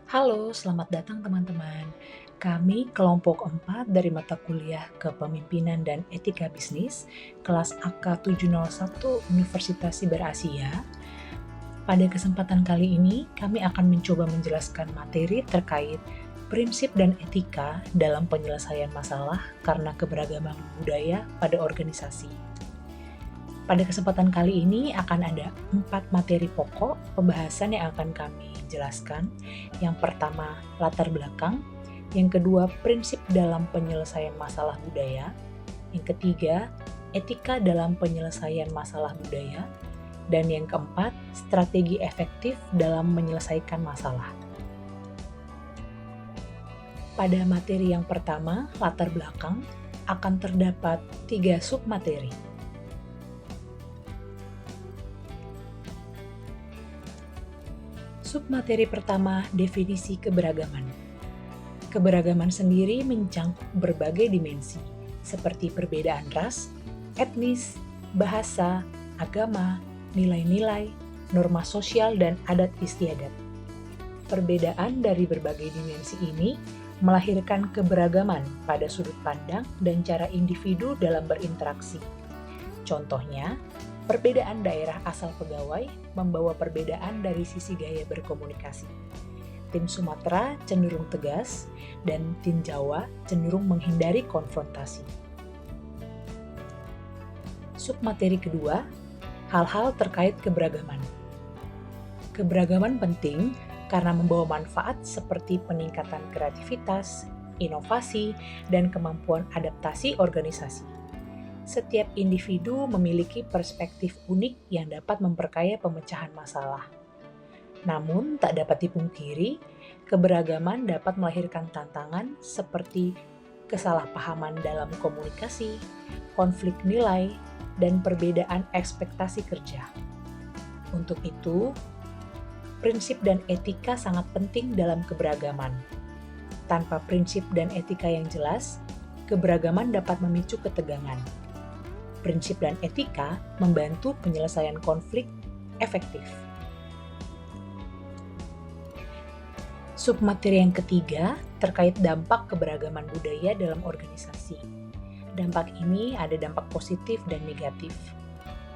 Halo, selamat datang teman-teman. Kami kelompok 4 dari mata kuliah Kepemimpinan dan Etika Bisnis, kelas AK701 Universitas Siber Asia. Pada kesempatan kali ini, kami akan mencoba menjelaskan materi terkait prinsip dan etika dalam penyelesaian masalah karena keberagaman budaya pada organisasi. Pada kesempatan kali ini akan ada 4 materi pokok pembahasan yang akan kami jelaskan. Yang pertama, latar belakang. Yang kedua, prinsip dalam penyelesaian masalah budaya. Yang ketiga, etika dalam penyelesaian masalah budaya. Dan yang keempat, strategi efektif dalam menyelesaikan masalah. Pada materi yang pertama, latar belakang, akan terdapat 3 submateri. Submateri pertama, definisi keberagaman. Keberagaman sendiri mencangkup berbagai dimensi, seperti perbedaan ras, etnis, bahasa, agama, nilai-nilai, norma sosial, dan adat istiadat. Perbedaan dari berbagai dimensi ini melahirkan keberagaman pada sudut pandang dan cara individu dalam berinteraksi. Contohnya, perbedaan daerah asal pegawai membawa perbedaan dari sisi gaya berkomunikasi. Tim Sumatera cenderung tegas, dan tim Jawa cenderung menghindari konfrontasi. Submateri kedua, hal-hal terkait keberagaman. Keberagaman penting karena membawa manfaat seperti peningkatan kreativitas, inovasi, dan kemampuan adaptasi organisasi. Setiap individu memiliki perspektif unik yang dapat memperkaya pemecahan masalah. Namun, tak dapat dipungkiri, keberagaman dapat melahirkan tantangan seperti kesalahpahaman dalam komunikasi, konflik nilai, dan perbedaan ekspektasi kerja. Untuk itu, prinsip dan etika sangat penting dalam keberagaman. Tanpa prinsip dan etika yang jelas, keberagaman dapat memicu ketegangan. Prinsip dan etika membantu penyelesaian konflik efektif. Submateri yang ketiga terkait dampak keberagaman budaya dalam organisasi. Dampak ini ada dampak positif dan negatif.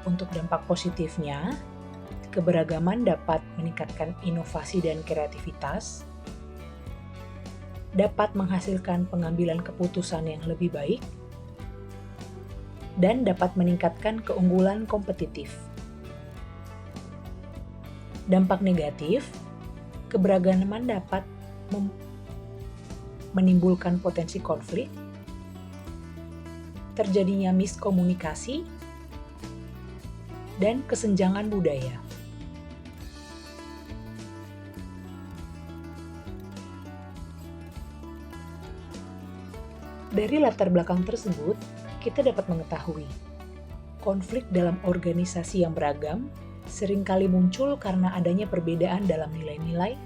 Untuk dampak positifnya, keberagaman dapat meningkatkan inovasi dan kreativitas, dapat menghasilkan pengambilan keputusan yang lebih baik, dan dapat meningkatkan keunggulan kompetitif. Dampak negatif, keberagaman dapat menimbulkan potensi konflik, terjadinya miskomunikasi, dan kesenjangan budaya. Dari latar belakang tersebut, kita dapat mengetahui konflik dalam organisasi yang beragam seringkali muncul karena adanya perbedaan dalam nilai-nilai,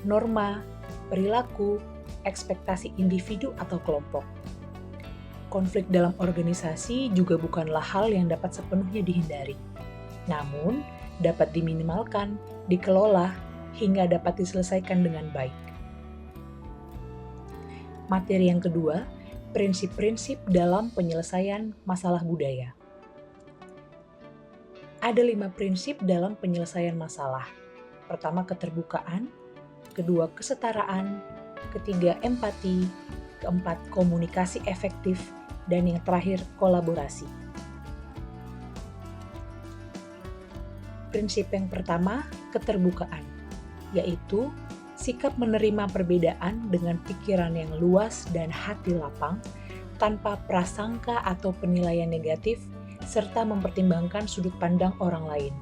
norma, perilaku, ekspektasi individu atau kelompok. Konflik dalam organisasi juga bukanlah hal yang dapat sepenuhnya dihindari, namun dapat diminimalkan, dikelola, hingga dapat diselesaikan dengan baik. Materi yang kedua, prinsip-prinsip dalam penyelesaian masalah budaya. Ada 5 prinsip dalam penyelesaian masalah. Pertama, keterbukaan. Kedua, kesetaraan. Ketiga, empati. Keempat, komunikasi efektif. Dan yang terakhir, kolaborasi. Prinsip yang pertama, keterbukaan, yaitu sikap menerima perbedaan dengan pikiran yang luas dan hati lapang, tanpa prasangka atau penilaian negatif, serta mempertimbangkan sudut pandang orang lain.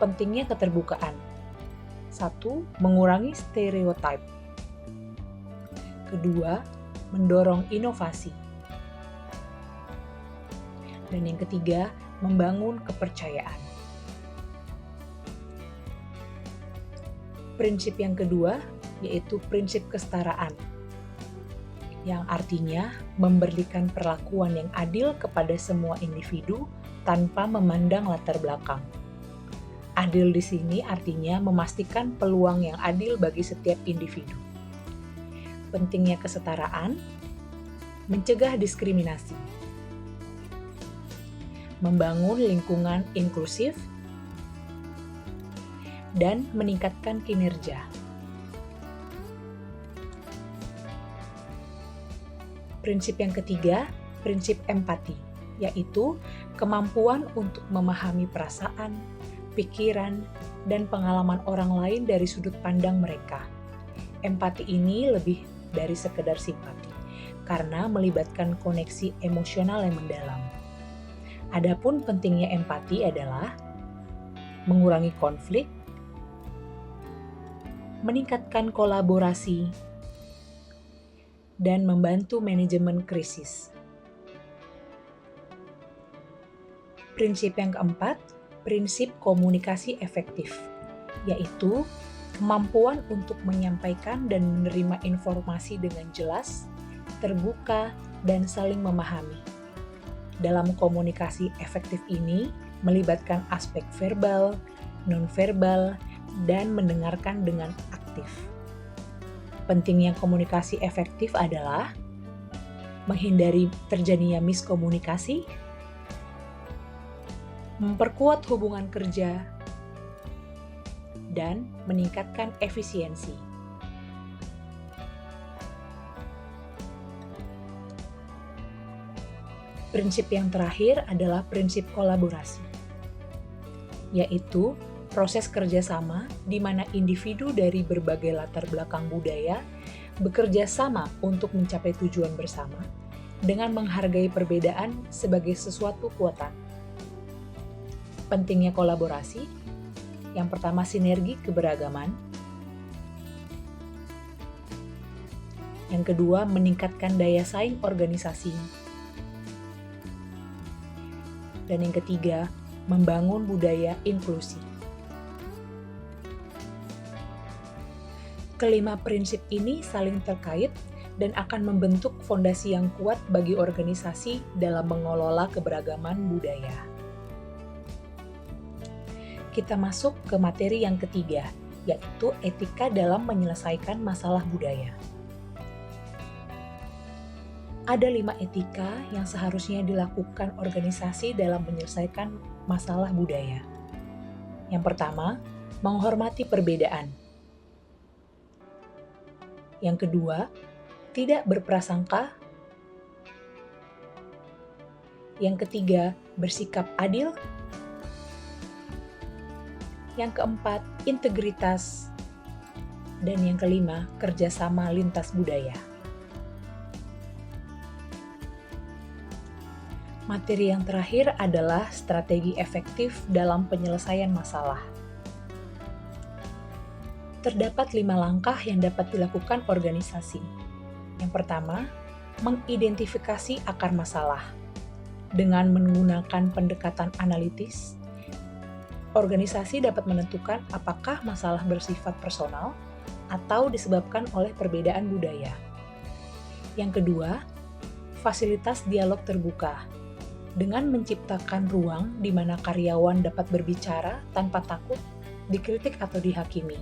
Pentingnya keterbukaan. 1. Mengurangi stereotip. Kedua, mendorong inovasi. Dan yang ketiga, membangun kepercayaan. Prinsip yang kedua yaitu prinsip kesetaraan, yang artinya memberikan perlakuan yang adil kepada semua individu tanpa memandang latar belakang. Adil di sini artinya memastikan peluang yang adil bagi setiap individu. Pentingnya kesetaraan, mencegah diskriminasi, membangun lingkungan inklusif, dan meningkatkan kinerja. Prinsip yang ketiga, prinsip empati, yaitu kemampuan untuk memahami perasaan, pikiran, dan pengalaman orang lain dari sudut pandang mereka. Empati ini lebih dari sekedar simpati, karena melibatkan koneksi emosional yang mendalam. Adapun pentingnya empati adalah mengurangi konflik, meningkatkan kolaborasi, dan membantu manajemen krisis. Prinsip yang keempat, prinsip komunikasi efektif, yaitu kemampuan untuk menyampaikan dan menerima informasi dengan jelas, terbuka, dan saling memahami. Dalam komunikasi efektif ini, melibatkan aspek verbal, nonverbal, dan mendengarkan dengan aktif. Pentingnya komunikasi efektif adalah menghindari terjadinya miskomunikasi, memperkuat hubungan kerja, dan meningkatkan efisiensi. Prinsip yang terakhir adalah prinsip kolaborasi, yaitu proses kerjasama di mana individu dari berbagai latar belakang budaya bekerja sama untuk mencapai tujuan bersama dengan menghargai perbedaan sebagai sesuatu kekuatan. Pentingnya kolaborasi, yang pertama sinergi keberagaman, yang kedua meningkatkan daya saing organisasi, dan yang ketiga membangun budaya inklusi. Kelima prinsip ini saling terkait dan akan membentuk fondasi yang kuat bagi organisasi dalam mengelola keberagaman budaya. Kita masuk ke materi yang ketiga, yaitu etika dalam menyelesaikan masalah budaya. Ada 5 etika yang seharusnya dilakukan organisasi dalam menyelesaikan masalah budaya. Yang pertama, menghormati perbedaan. Yang kedua, tidak berprasangka. Yang ketiga, bersikap adil. Yang keempat, integritas. Dan yang kelima, kerjasama lintas budaya. Materi yang terakhir adalah strategi efektif dalam penyelesaian masalah. Terdapat 5 langkah yang dapat dilakukan organisasi. Yang pertama, mengidentifikasi akar masalah. Dengan menggunakan pendekatan analitis, organisasi dapat menentukan apakah masalah bersifat personal atau disebabkan oleh perbedaan budaya. Yang kedua, fasilitas dialog terbuka. Dengan menciptakan ruang di mana karyawan dapat berbicara tanpa takut dikritik atau dihakimi,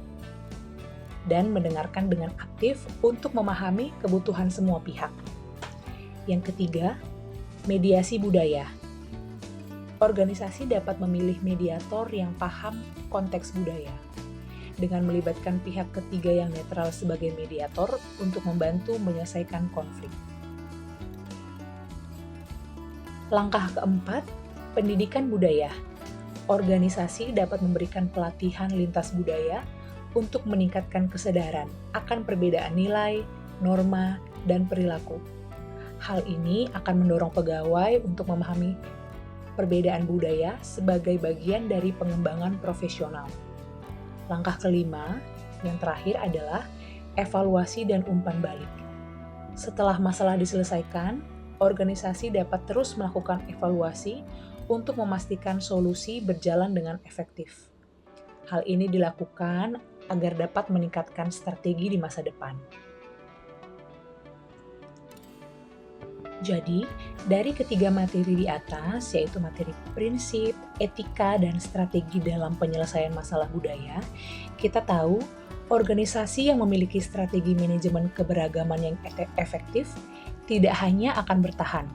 dan mendengarkan dengan aktif untuk memahami kebutuhan semua pihak. Yang ketiga, mediasi budaya. Organisasi dapat memilih mediator yang paham konteks budaya, dengan melibatkan pihak ketiga yang netral sebagai mediator untuk membantu menyelesaikan konflik. Langkah keempat, pendidikan budaya. Organisasi dapat memberikan pelatihan lintas budaya untuk meningkatkan kesadaran akan perbedaan nilai, norma, dan perilaku. Hal ini akan mendorong pegawai untuk memahami perbedaan budaya sebagai bagian dari pengembangan profesional. Langkah kelima, yang terakhir adalah evaluasi dan umpan balik. Setelah masalah diselesaikan, organisasi dapat terus melakukan evaluasi untuk memastikan solusi berjalan dengan efektif. Hal ini dilakukan agar dapat meningkatkan strategi di masa depan. Jadi, dari ketiga materi di atas, yaitu materi prinsip, etika, dan strategi dalam penyelesaian masalah budaya, kita tahu organisasi yang memiliki strategi manajemen keberagaman yang efektif tidak hanya akan bertahan,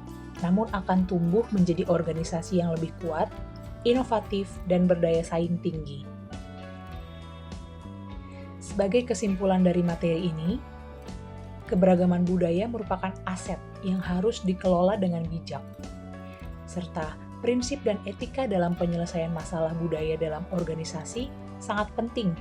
namun akan tumbuh menjadi organisasi yang lebih kuat, inovatif, dan berdaya saing tinggi. Sebagai kesimpulan dari materi ini, keberagaman budaya merupakan aset yang harus dikelola dengan bijak, serta prinsip dan etika dalam penyelesaian masalah budaya dalam organisasi sangat penting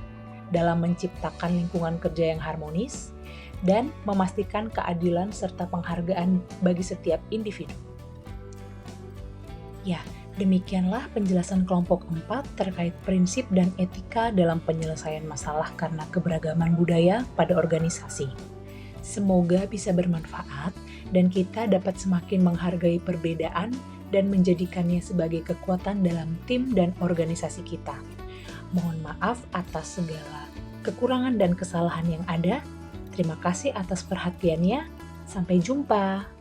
dalam menciptakan lingkungan kerja yang harmonis dan memastikan keadilan serta penghargaan bagi setiap individu. Ya, demikianlah penjelasan kelompok 4 terkait prinsip dan etika dalam penyelesaian masalah karena keberagaman budaya pada organisasi. Semoga bisa bermanfaat dan kita dapat semakin menghargai perbedaan dan menjadikannya sebagai kekuatan dalam tim dan organisasi kita. Mohon maaf atas segala kekurangan dan kesalahan yang ada. Terima kasih atas perhatiannya. Sampai jumpa.